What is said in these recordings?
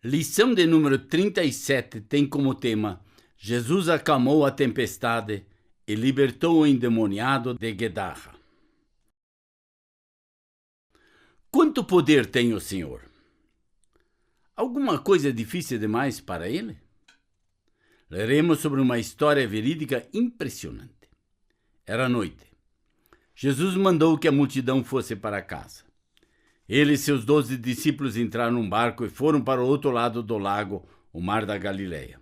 Lição de número 37 tem como tema: Jesus acalmou a tempestade e libertou o endemoniado de Guedarra. Quanto poder tem o Senhor? Alguma coisa difícil demais para Ele? Leremos sobre uma história verídica impressionante. Era noite. Jesus mandou que a multidão fosse para casa. Ele e seus 12 discípulos entraram num barco e foram para o outro lado do lago, o Mar da Galileia.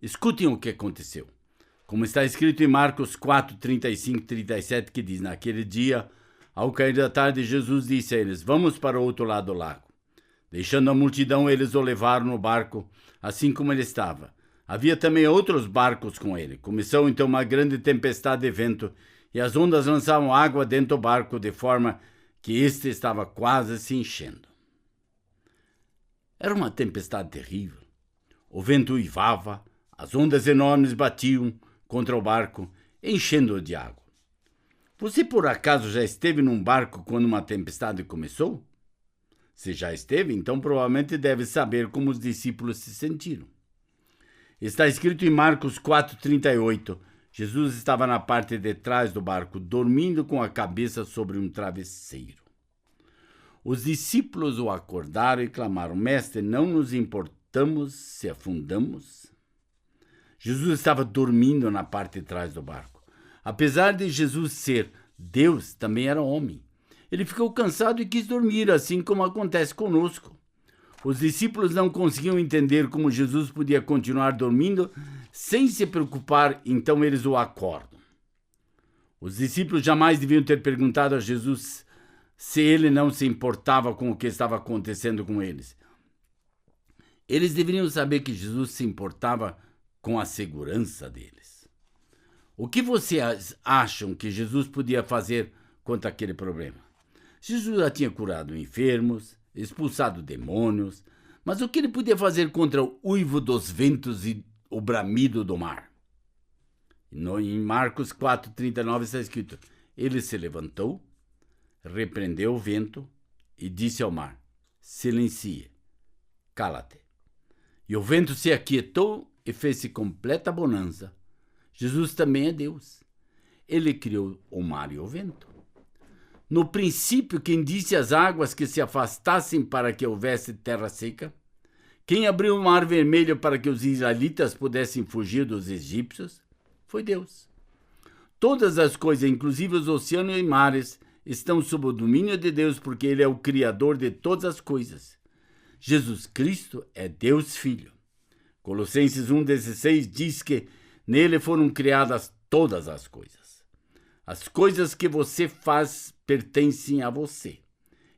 Escutem o que aconteceu. Como está escrito em Marcos 4, 35 e 37, que diz: naquele dia, ao cair da tarde, Jesus disse a eles: vamos para o outro lado do lago. Deixando a multidão, eles o levaram no barco, assim como ele estava. Havia também outros barcos com ele. Começou então uma grande tempestade de vento, e as ondas lançavam água dentro do barco, de forma que este estava quase se enchendo. Era uma tempestade terrível. O vento uivava, as ondas enormes batiam contra o barco, enchendo-o de água. Você por acaso já esteve num barco quando uma tempestade começou? Se já esteve, então provavelmente deve saber como os discípulos se sentiram. Está escrito em Marcos 4,38. Jesus estava na parte de trás do barco, dormindo com a cabeça sobre um travesseiro. Os discípulos o acordaram e clamaram: Mestre, não nos importamos se afundamos? Jesus estava dormindo na parte de trás do barco. Apesar de Jesus ser Deus, também era homem. Ele ficou cansado e quis dormir, assim como acontece conosco. Os discípulos não conseguiam entender como Jesus podia continuar dormindo sem se preocupar, então eles o acordam. Os discípulos jamais deviam ter perguntado a Jesus se ele não se importava com o que estava acontecendo com eles. Eles deveriam saber que Jesus se importava com a segurança deles. O que vocês acham que Jesus podia fazer quanto àquele problema? Jesus já tinha curado enfermos, expulsado demônios, mas o que ele podia fazer contra o uivo dos ventos e o bramido do mar? Em Marcos 4,39 está escrito: ele se levantou, repreendeu o vento e disse ao mar: silencie, cala-te. E o vento se aquietou e fez-se completa bonança. Jesus também é Deus. Ele criou o mar e o vento. No princípio, quem disse às águas que se afastassem para que houvesse terra seca? Quem abriu o mar vermelho para que os israelitas pudessem fugir dos egípcios? Foi Deus. Todas as coisas, inclusive os oceanos e mares, estão sob o domínio de Deus, porque Ele é o Criador de todas as coisas. Jesus Cristo é Deus Filho. Colossenses 1,16 diz que nele foram criadas todas as coisas. As coisas que você faz pertencem a você,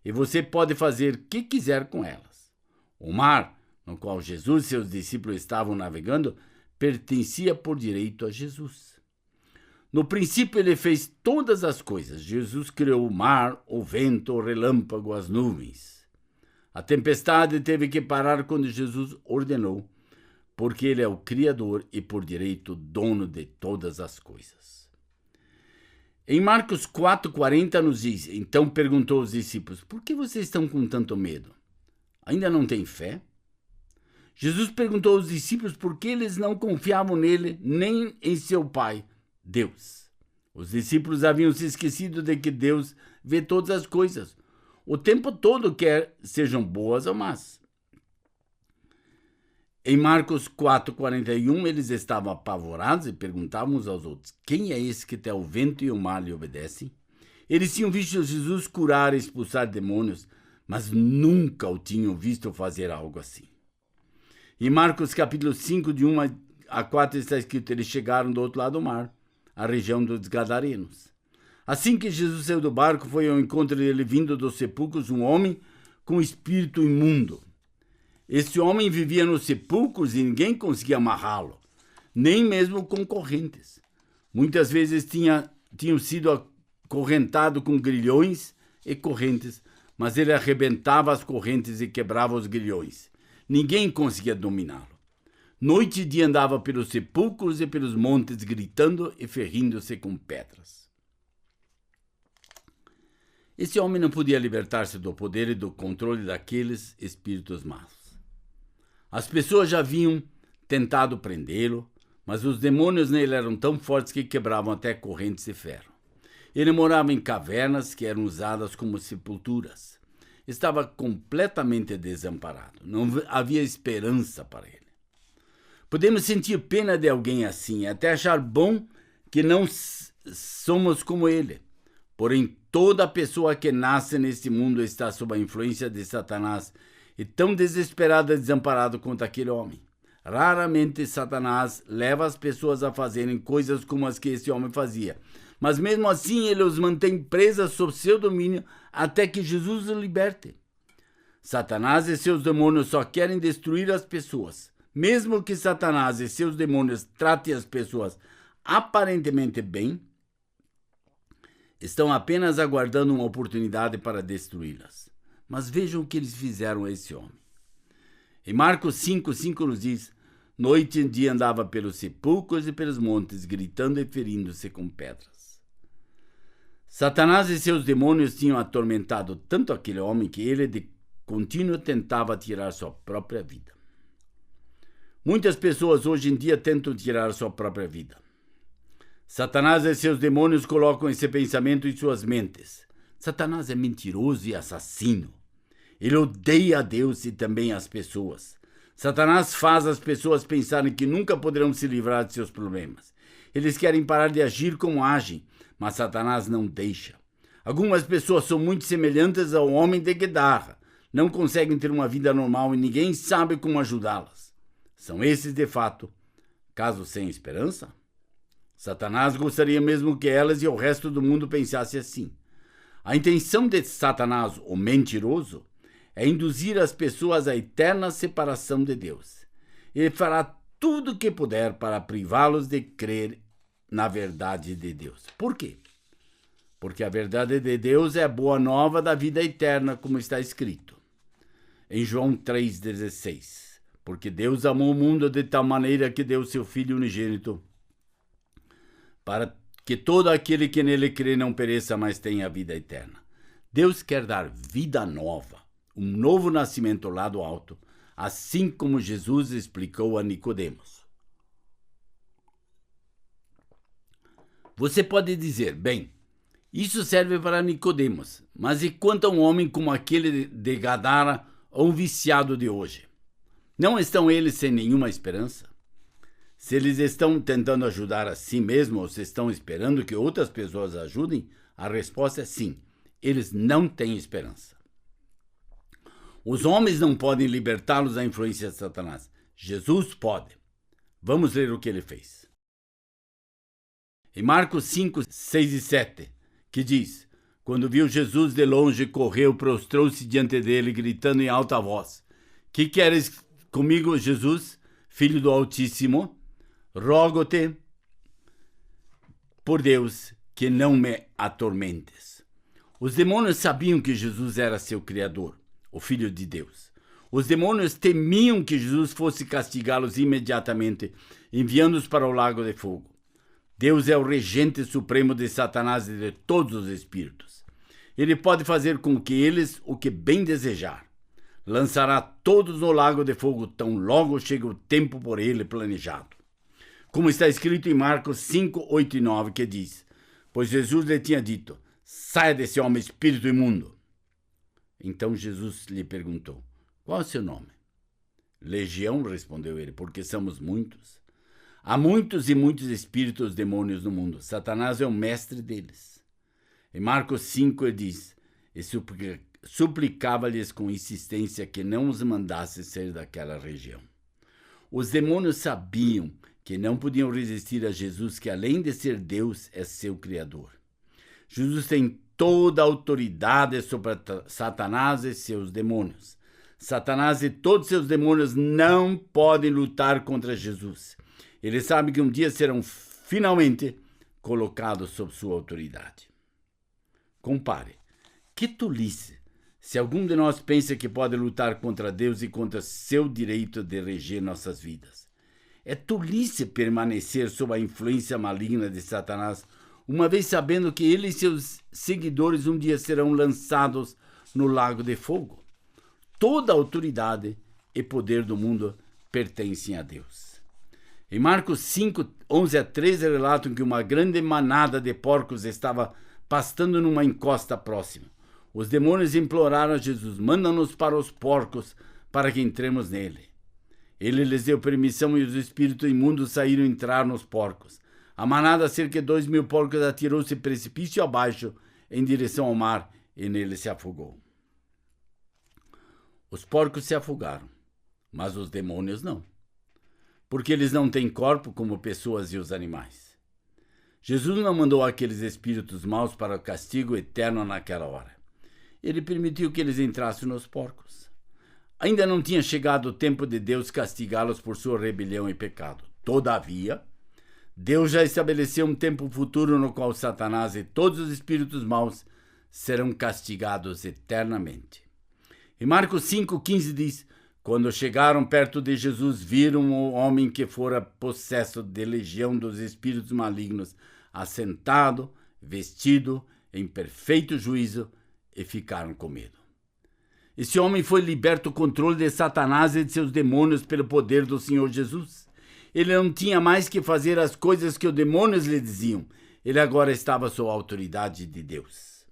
e você pode fazer o que quiser com elas. O mar, no qual Jesus e seus discípulos estavam navegando, pertencia por direito a Jesus. No princípio, ele fez todas as coisas. Jesus criou o mar, o vento, o relâmpago, as nuvens. A tempestade teve que parar quando Jesus ordenou, porque ele é o Criador e por direito dono de todas as coisas. Em Marcos 4,40 nos diz: então perguntou aos discípulos: por que vocês estão com tanto medo? Ainda não têm fé? Jesus perguntou aos discípulos por que eles não confiavam nele nem em seu Pai, Deus. Os discípulos haviam se esquecido de que Deus vê todas as coisas, o tempo todo, quer sejam boas ou más. Em Marcos 4,41, eles estavam apavorados e perguntavam uns aos outros: quem é esse que até o vento e o mar lhe obedecem? Eles tinham visto Jesus curar e expulsar demônios, mas nunca o tinham visto fazer algo assim. Em Marcos capítulo 5, de 1 a 4, está escrito: eles chegaram do outro lado do mar, a região dos Gadarenos. Assim que Jesus saiu do barco, foi ao encontro dele, vindo dos sepulcros, um homem com espírito imundo. Esse homem vivia nos sepulcros e ninguém conseguia amarrá-lo, nem mesmo com correntes. Muitas vezes tinham sido acorrentado com grilhões e correntes, mas ele arrebentava as correntes e quebrava os grilhões. Ninguém conseguia dominá-lo. Noite e dia andava pelos sepulcros e pelos montes, gritando e ferindo-se com pedras. Esse homem não podia libertar-se do poder e do controle daqueles espíritos maus. As pessoas já haviam tentado prendê-lo, mas os demônios nele eram tão fortes que quebravam até correntes de ferro. Ele morava em cavernas que eram usadas como sepulturas. Estava completamente desamparado. Não havia esperança para ele. Podemos sentir pena de alguém assim, até achar bom que não somos como ele. Porém, toda pessoa que nasce neste mundo está sob a influência de Satanás e tão desesperada e desamparada quanto aquele homem. Raramente Satanás leva as pessoas a fazerem coisas como as que esse homem fazia. Mas mesmo assim ele os mantém presas sob seu domínio até que Jesus os liberte. Satanás e seus demônios só querem destruir as pessoas. Mesmo que Satanás e seus demônios tratem as pessoas aparentemente bem, estão apenas aguardando uma oportunidade para destruí-las. Mas vejam o que eles fizeram a esse homem. Em Marcos 5:5 nos diz: noite e dia andava pelos sepulcros e pelos montes, gritando e ferindo-se com pedras. Satanás e seus demônios tinham atormentado tanto aquele homem que ele de contínuo tentava tirar sua própria vida. Muitas pessoas hoje em dia tentam tirar sua própria vida. Satanás e seus demônios colocam esse pensamento em suas mentes. Satanás é mentiroso e assassino. Ele odeia a Deus e também as pessoas. Satanás faz as pessoas pensarem que nunca poderão se livrar de seus problemas. Eles querem parar de agir como agem, mas Satanás não deixa. Algumas pessoas são muito semelhantes ao homem de Guedarra. Não conseguem ter uma vida normal e ninguém sabe como ajudá-las. São esses, de fato, casos sem esperança? Satanás gostaria mesmo que elas e o resto do mundo pensasse assim. A intenção de Satanás, o mentiroso, é induzir as pessoas à eterna separação de Deus. Ele fará tudo o que puder para privá-los de crer na verdade de Deus. Por quê? Porque a verdade de Deus é a boa nova da vida eterna, como está escrito em João 3,16. Porque Deus amou o mundo de tal maneira que deu seu Filho unigênito, para que todo aquele que nele crê não pereça, mas tenha a vida eterna. Deus quer dar vida nova, um novo nascimento lá do alto, assim como Jesus explicou a Nicodemos. Você pode dizer, bem, isso serve para Nicodemos, mas e quanto a um homem como aquele de Gadara ou um viciado de hoje? Não estão eles sem nenhuma esperança? Se eles estão tentando ajudar a si mesmos ou se estão esperando que outras pessoas ajudem, a resposta é sim. Eles não têm esperança. Os homens não podem libertá-los da influência de Satanás. Jesus pode. Vamos ler o que ele fez. Em Marcos 5, 6 e 7, que diz: quando viu Jesus de longe, correu, prostrou-se diante dele, gritando em alta voz: que queres comigo, Jesus, Filho do Altíssimo? Rogo-te, por Deus, que não me atormentes. Os demônios sabiam que Jesus era seu Criador, o Filho de Deus. Os demônios temiam que Jesus fosse castigá-los imediatamente, enviando-os para o lago de fogo. Deus é o regente supremo de Satanás e de todos os espíritos. Ele pode fazer com que eles o que bem desejar. Lançará todos no lago de fogo tão logo chega o tempo por ele planejado. Como está escrito em Marcos 5, 8 e 9, que diz: pois Jesus lhe tinha dito: saia desse homem, espírito imundo. Então Jesus lhe perguntou: qual é o seu nome? Legião, respondeu ele, porque somos muitos. Há muitos e muitos espíritos demônios no mundo. Satanás é o mestre deles. Em Marcos 5 ele diz: e suplicava-lhes com insistência que não os mandasse sair daquela região. Os demônios sabiam que não podiam resistir a Jesus, que além de ser Deus, é seu Criador. Jesus tem toda a autoridade sobre Satanás e seus demônios. Satanás e todos seus demônios não podem lutar contra Jesus. Eles sabem que um dia serão finalmente colocados sob sua autoridade. Compare. Que tolice se algum de nós pensa que pode lutar contra Deus e contra seu direito de reger nossas vidas. É tolice permanecer sob a influência maligna de Satanás, uma vez sabendo que ele e seus seguidores um dia serão lançados no lago de fogo. Toda a autoridade e poder do mundo pertencem a Deus. Em Marcos 5, 11 a 13, relatam que uma grande manada de porcos estava pastando numa encosta próxima. Os demônios imploraram a Jesus: manda-nos para os porcos, para que entremos nele. Ele lhes deu permissão e os espíritos imundos saíram entrar nos porcos. A manada, cerca de 2.000 porcos, atirou-se precipício abaixo em direção ao mar e nele se afogou. Os porcos se afogaram, mas os demônios não, porque eles não têm corpo como pessoas e os animais. Jesus não mandou aqueles espíritos maus para o castigo eterno naquela hora. Ele permitiu que eles entrassem nos porcos. Ainda não tinha chegado o tempo de Deus castigá-los por sua rebelião e pecado. Todavia, Deus já estabeleceu um tempo futuro no qual Satanás e todos os espíritos maus serão castigados eternamente. Em Marcos 5,15 diz: quando chegaram perto de Jesus, viram o homem que fora possesso de legião dos espíritos malignos, assentado, vestido, em perfeito juízo, e ficaram com medo. Esse homem foi liberto do controle de Satanás e de seus demônios pelo poder do Senhor Jesus. Ele não tinha mais que fazer as coisas que os demônios lhe diziam. Ele agora estava sob a autoridade de Deus.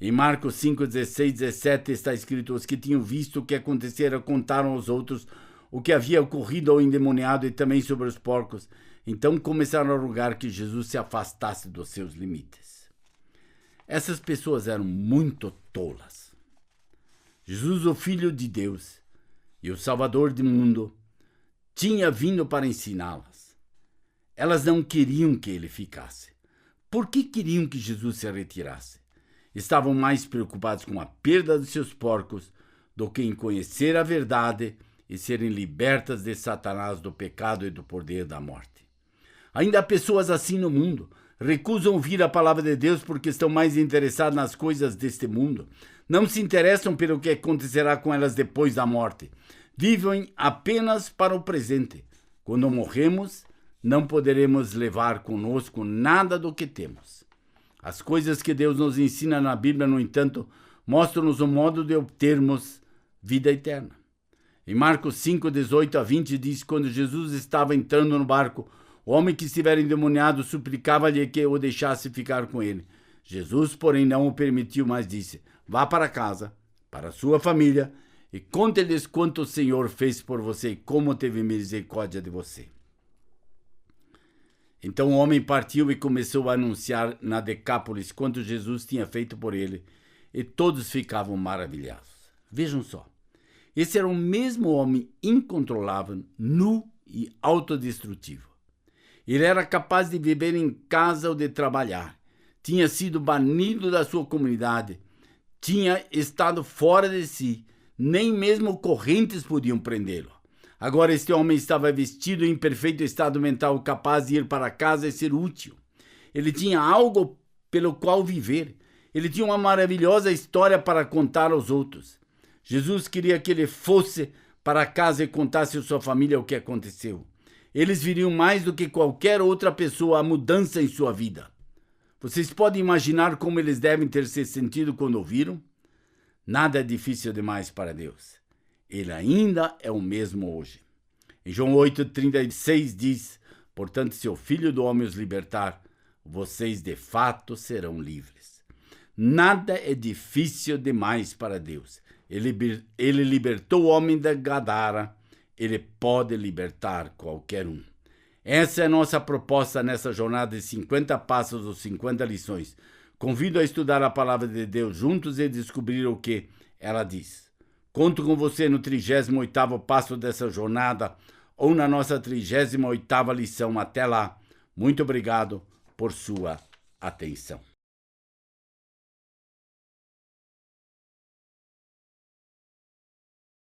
Em Marcos 5, 16, 17 está escrito: os que tinham visto o que acontecera contaram aos outros o que havia ocorrido ao endemoniado e também sobre os porcos. Então começaram a rogar que Jesus se afastasse dos seus limites. Essas pessoas eram muito tolas. Jesus, o Filho de Deus e o Salvador do mundo, tinha vindo para ensiná-las. Elas não queriam que ele ficasse. Por que queriam que Jesus se retirasse? Estavam mais preocupados com a perda de seus porcos do que em conhecer a verdade e serem libertas de Satanás, do pecado e do poder da morte. Ainda há pessoas assim no mundo. Recusam ouvir a palavra de Deus porque estão mais interessados nas coisas deste mundo. Não se interessam pelo que acontecerá com elas depois da morte. Vivem apenas para o presente. Quando morremos, não poderemos levar conosco nada do que temos. As coisas que Deus nos ensina na Bíblia, no entanto, mostram-nos o modo de obtermos vida eterna. Em Marcos 5, 18 a 20 diz: quando Jesus estava entrando no barco, o homem que estivera endemoniado suplicava-lhe que o deixasse ficar com ele. Jesus, porém, não o permitiu, mas disse: vá para casa, para a sua família, e conte-lhes quanto o Senhor fez por você e como teve misericórdia de você. Então o homem partiu e começou a anunciar na Decápolis quanto Jesus tinha feito por ele, e todos ficavam maravilhados. Vejam só, esse era o mesmo homem incontrolável, nu e autodestrutivo. Ele era capaz de viver em casa ou de trabalhar. Tinha sido banido da sua comunidade. Tinha estado fora de si. Nem mesmo correntes podiam prendê-lo. Agora este homem estava vestido em perfeito estado mental, capaz de ir para casa e ser útil. Ele tinha algo pelo qual viver. Ele tinha uma maravilhosa história para contar aos outros. Jesus queria que ele fosse para casa e contasse à sua família o que aconteceu. Eles viriam mais do que qualquer outra pessoa a mudança em sua vida. Vocês podem imaginar como eles devem ter se sentido quando ouviram? Nada é difícil demais para Deus. Ele ainda é o mesmo hoje. Em João 8,36 diz: portanto, se o Filho do Homem os libertar, vocês de fato serão livres. Nada é difícil demais para Deus. Ele libertou o homem da Gadara. Ele pode libertar qualquer um. Essa é a nossa proposta nessa jornada de 50 passos ou 50 lições. Convido a estudar a palavra de Deus juntos e descobrir o que ela diz. Conto com você no 38º passo dessa jornada ou na nossa 38ª lição. Até lá. Muito obrigado por sua atenção.